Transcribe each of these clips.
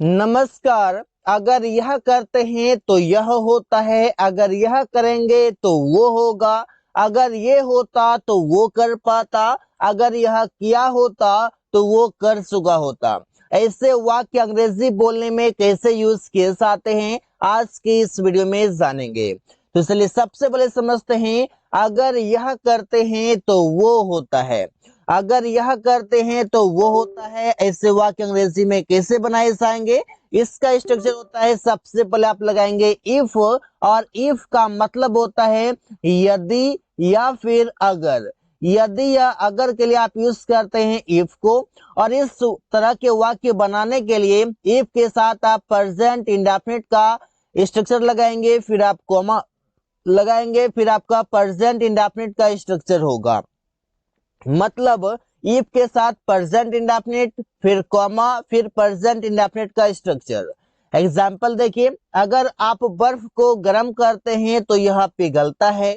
नमस्कार। अगर यह करते हैं तो यह होता है, अगर यह करेंगे तो वो होगा, अगर ये होता तो वो कर पाता, अगर यह किया होता तो वो कर चुका होता। ऐसे वाक्य अंग्रेजी बोलने में कैसे यूज किए जाते हैं आज की इस वीडियो में जानेंगे। तो चलिए सबसे पहले समझते हैं, अगर यह करते हैं तो वो होता है। अगर यह करते हैं तो वो होता है, ऐसे वाक्य अंग्रेजी में कैसे बनाए जाएंगे? इसका स्ट्रक्चर होता है, सबसे पहले आप लगाएंगे इफ, और इफ का मतलब होता है यदि या फिर अगर। यदि या अगर के लिए आप यूज करते हैं इफ को, और इस तरह के वाक्य बनाने के लिए इफ के साथ आप प्रेजेंट इंडेफिनिट का स्ट्रक्चर लगाएंगे, फिर आप कॉमा लगाएंगे, फिर आपका प्रेजेंट इंडेफिनिट का स्ट्रक्चर होगा। मतलब इफ के साथ प्रेजेंट इंडेफिनिट, फिर कॉमा, फिर प्रेजेंट इंडेफिनिट का स्ट्रक्चर। एग्जाम्पल देखिए, अगर आप बर्फ को गर्म करते हैं तो यह पिघलता है।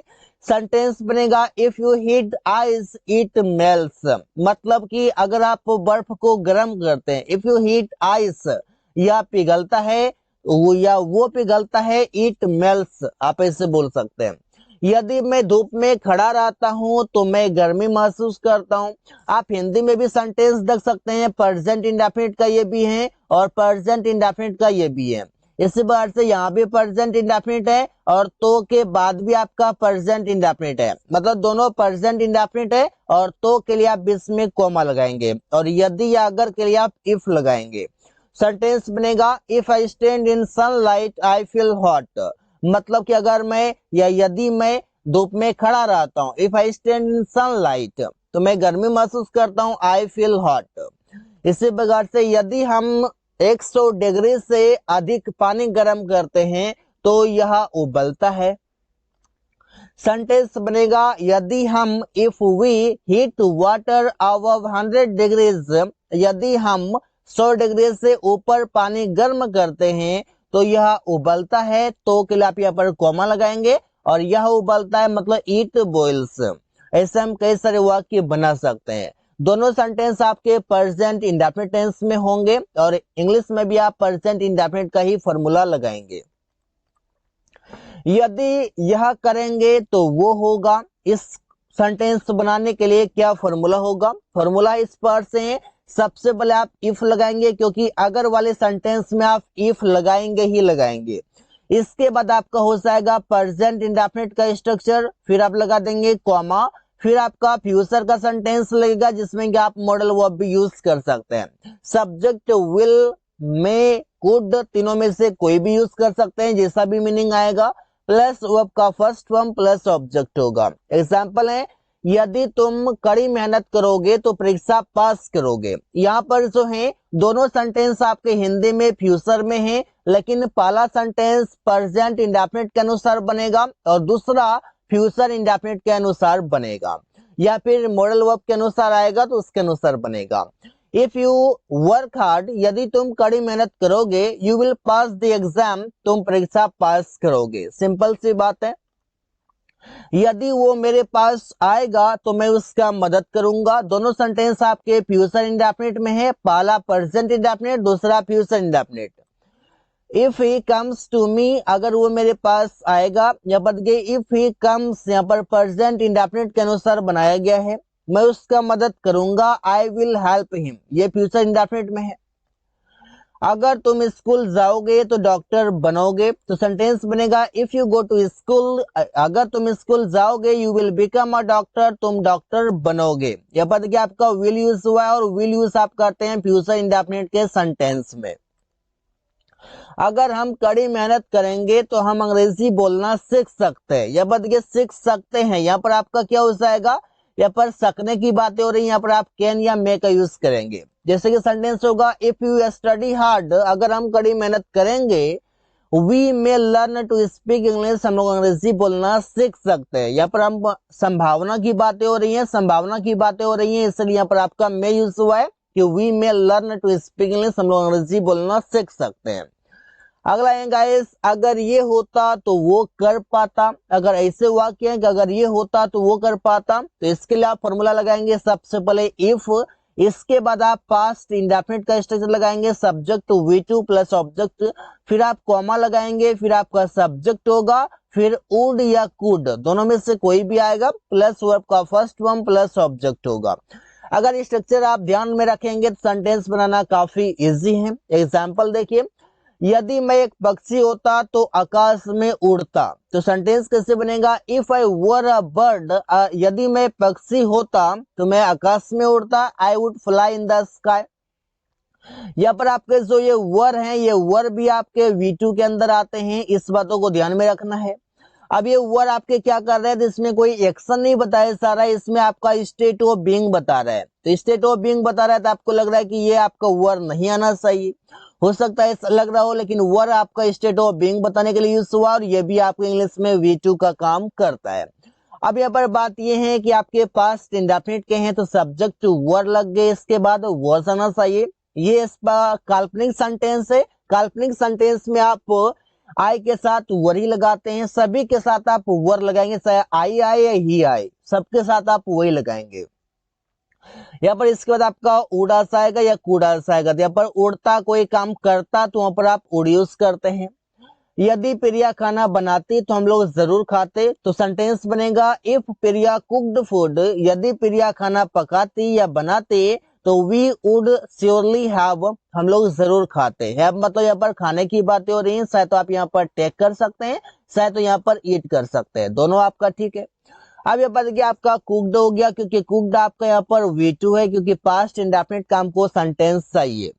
सेंटेंस बनेगा if you heat ice it melts. मतलब कि अगर आप बर्फ को गर्म करते हैं, इफ यू हीट आइस, यह पिघलता है, वो पिघलता है, इट मेल्ट्स आप ऐसे बोल सकते हैं। यदि मैं धूप में खड़ा रहता हूं तो मैं गर्मी महसूस करता हूं। आप हिंदी में भी सेंटेंस देख सकते हैं, प्रेजेंट इंडेफिनिट का ये भी है और प्रेजेंट इंडेफिनिट का ये भी है। इसी बार से यहाँ भी प्रेजेंट इंडेफिनिट है और तो के बाद भी आपका प्रेजेंट इंडेफिनिट है, मतलब दोनों प्रेजेंट इंडेफिनिट है। और तो के लिए आप बीच में कॉमा लगाएंगे, और यदि या अगर के लिए आप इफ लगाएंगे। सेंटेंस बनेगा if I stand in sunlight I feel hot. मतलब कि अगर मैं या यदि मैं धूप में खड़ा रहता हूँ, if I stand in sunlight, तो मैं गर्मी महसूस करता हूँ, आई फील हॉट। इसी प्रकार से यदि हम 100 डिग्री से अधिक पानी गर्म करते हैं तो यह उबलता है। सेंटेंस बनेगा यदि हम if we heat water above 100 degrees, यदि हम 100 डिग्री से ऊपर पानी गर्म करते हैं तो यह उबलता है। तो के लिए आप यहाँ पर कॉमा लगाएंगे, और यह उबलता है मतलब इट बॉइल्स। ऐसे हम कई सारे वाक्य बना सकते हैं। दोनों सेंटेंस आपके प्रेजेंट इंडेफिनिट टेंस में होंगे, और इंग्लिश में भी आप प्रेजेंट इंडेफिनिट का ही फॉर्मूला लगाएंगे। यदि यह करेंगे तो वो होगा। इस सेंटेंस बनाने के लिए क्या फॉर्मूला होगा? फॉर्मूला इस पर से है, सबसे पहले आप इफ लगाएंगे, क्योंकि अगर वाले सेंटेंस में आप इफ लगाएंगे ही लगाएंगे। इसके बाद आपका हो जाएगा प्रेजेंट इंडेफिनिट का स्ट्रक्चर, फिर आप लगा देंगे कॉमा, फिर आपका फ्यूचर का सेंटेंस लगेगा जिसमें कि आप मॉडल वर्ब भी यूज कर सकते हैं। सब्जेक्ट विल, मे, कुड, तीनों में से कोई भी यूज कर सकते हैं, जैसा भी मीनिंग आएगा। प्लस वर्ब का फर्स्ट फॉर्म प्लस ऑब्जेक्ट होगा। एग्जाम्पल है, यदि तुम कड़ी मेहनत करोगे तो परीक्षा पास करोगे। यहाँ पर जो है दोनों सेंटेंस आपके हिंदी में फ्यूचर में है, लेकिन पहला सेंटेंस प्रेजेंट इंडेफिनिट के अनुसार बनेगा और दूसरा फ्यूचर इंडेफिनिट के अनुसार बनेगा, या फिर मॉडल वर्ब के अनुसार आएगा तो उसके अनुसार बनेगा। इफ यू वर्क हार्ड, यदि तुम कड़ी मेहनत करोगे, you will pass the exam, तुम परीक्षा पास करोगे। सिंपल सी बात है। यदि वो मेरे पास आएगा तो मैं उसका मदद करूंगा। दोनों सेंटेंस आपके फ्यूचर इंडेफिनिट में है, पहला प्रेजेंट इंडेफिनिट, दूसरा future indefinite. If he comes to me, अगर वो मेरे पास आएगा, यहाँ पर देखिए इफ ही कम्स यहाँ पर प्रेजेंट इंडेफिनिट के अनुसार बनाया गया है, मैं उसका मदद करूंगा, आई विल हेल्प हिम, ये फ्यूचर इंडेफिनिट में है। अगर तुम स्कूल जाओगे तो डॉक्टर बनोगे, तो सेंटेंस बनेगा if you go to school, अगर तुम स्कूल जाओगे you will become a doctor, तुम डॉक्टर बनोगे। यहाँ पर देखिए आपका विल यूज हुआ है, और विल यूज आप करते हैं फ्यूचर इंडेफिनिट के सेंटेंस में। अगर हम कड़ी मेहनत करेंगे तो हम अंग्रेजी बोलना सीख सकते हैं। यहाँ पर देखिए सीख सकते हैं, यहाँ पर आपका क्या हो जाएगा, यहाँ पर सकने की बातें हो रही है, यहाँ पर आप कैन या मे का यूज करेंगे। जैसे कि सेंटेंस होगा इफ यू स्टडी हार्ड, अगर हम कड़ी मेहनत करेंगे, we may learn to speak English, हम लोग अंग्रेजी बोलना सीख सकते हैं। यहाँ पर हम संभावना की बातें हो रही है, संभावना की बातें हो रही है, इसलिए यहाँ पर आपका मे यूज हुआ है कि we may learn to speak English, हम लोग अंग्रेजी बोलना सीख सकते हैं। अगला है गाइस, अगर ये होता तो वो कर पाता। अगर ऐसे वाक्य है कि अगर ये होता तो वो कर पाता, तो इसके लिए आप फॉर्मूला लगाएंगे। सबसे पहले इफ, इसके बाद आप पास्ट इंडेफिनिट का स्ट्रक्चर लगाएंगे, सब्जेक्ट V2 प्लस ऑब्जेक्ट, फिर आप कॉमा लगाएंगे, फिर आपका सब्जेक्ट होगा, फिर वुड या कुड दोनों में से कोई भी आएगा, प्लस वर्ब का फर्स्ट फॉर्म प्लस ऑब्जेक्ट होगा। अगर स्ट्रक्चर आप ध्यान में रखेंगे तो सेंटेंस बनाना काफी इजी है। एग्जाम्पल देखिए, यदि मैं एक पक्षी होता तो आकाश में उड़ता, तो सेंटेंस कैसे बनेगा, if I were a bird, यदि मैं पक्षी होता तो मैं आकाश में उड़ता, I would fly in the sky. यहाँ पर आपके जो ये वर हैं, ये वर भी आपके V2 के अंदर आते हैं, इस बातों को ध्यान में रखना है। अब ये वर आपके क्या कर रहे हैं, तो इसमें कोई एक्शन नहीं बताया जा रहा है, इसमें आपका स्टेट ऑफ बीइंग बता रहा है। तो स्टेट ऑफ बीइंग बता रहा है तो आपको लग रहा है कि ये आपका वर नहीं आना चाहिए, हो सकता है लग रहा हो, लेकिन वर आपका स्टेट ऑफ बीइंग बताने के लिए यूज हुआ और ये भी आपके इंग्लिश में V2 का काम करता है। अब यहाँ पर बात ये है कि आपके पास इंडेफिनिट के हैं तो सब्जेक्ट वर लग गए, इसके बाद वॉज आना चाहिए। ये इसका काल्पनिक सेंटेंस है। काल्पनिक सेंटेंस में आप आई के साथ वर ही लगाते हैं, सभी के साथ आप वर लगाएंगे, चाहे आई आए या ही आए, सबके साथ आप वही लगाएंगे। यहाँ पर इसके बाद आपका उड़ास आएगा या कूड़ास आएगा, तो यहाँ पर उड़ता कोई काम करता तो वहां पर आप उड़ यूज करते हैं। यदि प्रिया खाना बनाती तो हम लोग जरूर खाते, तो सेंटेंस बनेगा इफ प्रिया कुक्ड फूड, यदि प्रिया खाना पकाती या बनाते तो वी वुड श्योरली हैव, हम लोग जरूर खाते हैं। मतलब यहाँ पर खाने की बातें हो रही हैं, शायद तो आप यहाँ पर टेक कर सकते हैं, शायद तो यहाँ पर ईट कर सकते हैं, दोनों आपका ठीक है। अब ये बात देखिए, आपका कुक्ड हो गया, क्योंकि कुक्ड आपका यहाँ पर V2 है, क्योंकि पास्ट इंडेफिनिट काम को सेंटेंस चाहिए।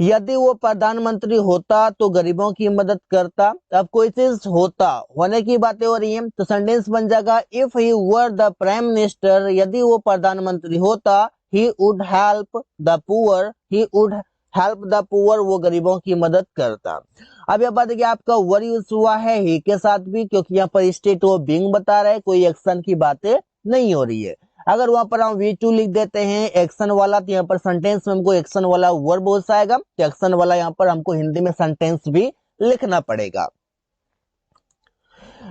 यदि वो प्रधानमंत्री होता तो गरीबों की मदद करता, अब कोई चीज होता, होने की बातें हो रही हैं, तो सेंटेंस बन जाएगा if he were the prime minister, यदि वो प्रधानमंत्री होता, he would help the poor, he would help the poor, वो गरीबों की मदद करता। अब यह बात है कि आपका वर यूज हुआ है ही के साथ भी, क्योंकि यहाँ पर स्टेट ऑफ बीइंग बता रहा है, कोई एक्शन की बातें नहीं हो रही है। अगर वहां पर हम V2 लिख देते हैं एक्शन वाला, तो यहाँ पर सेंटेंस में हमको एक्शन वाला वर्ब हो जाएगा, तो एक्शन वाला यहाँ पर हमको हिंदी में सेंटेंस भी लिखना पड़ेगा।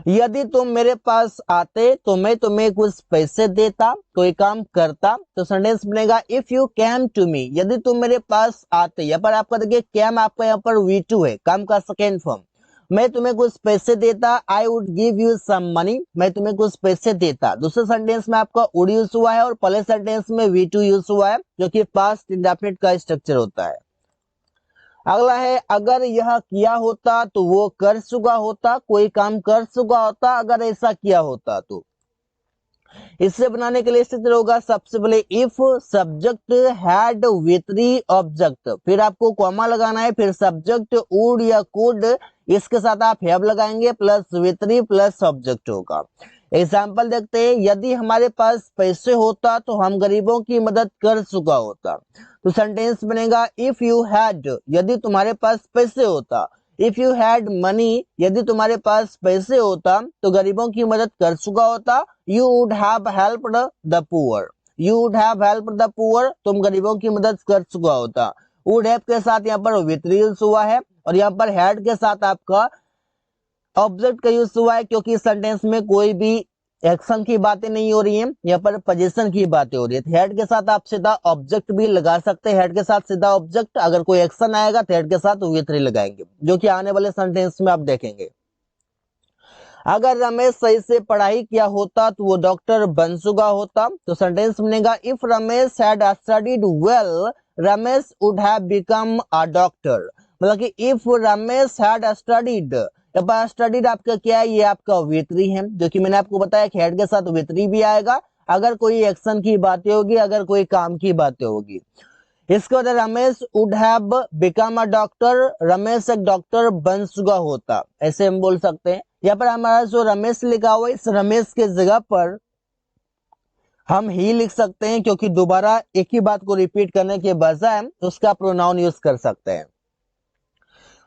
यदि तुम मेरे पास आते तो मैं तुम्हें कुछ पैसे देता, कोई काम करता, तो सेंटेंस बनेगा if you came to me, यदि तुम मेरे पास आते। यहाँ पर आपका देखिए कैम आपका यहाँ पर V2 है, काम का सेकेंड फॉर्म। मैं तुम्हें कुछ पैसे देता, I would give you some money, मैं तुम्हें कुछ पैसे देता। दूसरे सेंटेंस में आपका वुड यूज हुआ है और पहले सेंटेंस में V2 यूज हुआ है, जो कि पास्ट इंडेफिनिट का स्ट्रक्चर होता है। अगला है अगर यह किया होता तो वो कर चुका होता, कोई काम कर चुका होता अगर ऐसा किया होता तो। इससे बनाने के लिए स्ट्रक्चर होगा सबसे पहले if subject had V3 object, फिर आपको कॉमा लगाना है, फिर सब्जेक्ट वुड या कुड, इसके साथ आप हैव लगाएंगे, प्लस V3 प्लस ऑब्जेक्ट होगा। एग्जाम्पल देखते हैं, यदि हमारे पास पैसे होता तो हम गरीबों की मदद कर चुका होता, तो सेंटेंस बनेगा इफ यू हैड, यदि तुम्हारे पास पैसे होता, इफ यू हैड मनी, यदि तुम्हारे पास पैसे होता तो गरीबों की मदद कर चुका होता, you would have helped the poor, you would have helped the poor, तुम गरीबों की मदद कर चुका होता। वुड हैव के साथ यहाँ पर V3 यूज हुआ है और यहाँ पर हैड के साथ आपका ऑब्जेक्ट का यूज हुआ है, क्योंकि सेंटेंस में कोई भी एक्शन की बातें नहीं हो रही हैं, यहाँ पर पोजीशन की बातें हो रही है। हेड के साथ आप सीधा ऑब्जेक्ट भी लगा सकते हैं, हेड के साथ सीधा ऑब्जेक्ट, अगर कोई एक्शन आएगा तो हेड के साथ V3 लगाएंगे, जो कि आने वाले सेंटेंस में आप देखेंगे। अगर रमेश सही से पढ़ाई किया होता तो वो डॉक्टर बन चुका होता, तो सेंटेंस बनेगा if Ramesh had studied well, Ramesh would have become a doctor. मतलब कि if Ramesh had studied, studied आपका क्या है, ये आपका V3 है, जो कि मैंने आपको बताया कि हेड के साथ V3 भी आएगा अगर कोई एक्शन की बातें होगी, अगर कोई काम की बातें होगी। इसके बाद Ramesh would have become a doctor, Ramesh एक डॉक्टर बन चुका होता, ऐसे हम बोल सकते हैं। यहाँ पर हमारा जो रमेश लिखा हुआ है, इस रमेश के जगह पर हम ही लिख सकते हैं, क्योंकि दोबारा एक ही बात को रिपीट करने के बजाय उसका प्रोनाउन यूज कर सकते हैं।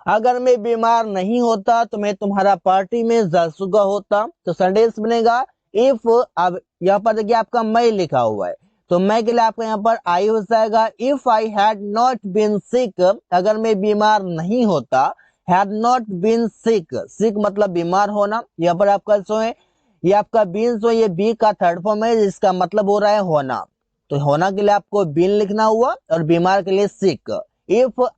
अगर मैं बीमार नहीं होता तो मैं तुम्हारा पार्टी में जा चुका होता, तो सेंटेंस बनेगा इफ, अब यहाँ पर देखिए आपका मैं लिखा हुआ है, तो मैं के लिए आपका यहाँ पर आई हो जाएगा if I had not been sick, अगर मैं बीमार नहीं होता, had not been sick, sick मतलब बीमार होना, यहाँ पर आपका जो है ये आपका बीन जो ये बी का थर्ड फॉर्म है, जिसका मतलब हो रहा है होना। तो होना के लिए आपको बीन लिखना हुआ और बीमार के लिए sick. If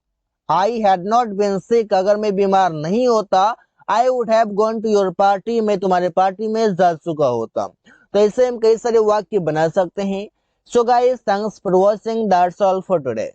I had not been sick, अगर मैं बीमार नहीं होता, I would have gone to your party, मैं तुम्हारे पार्टी में जा चुका होता। तो ऐसे हम कई सारे वाक्य बना सकते हैं। So guys, thanks for watching, that's all for today.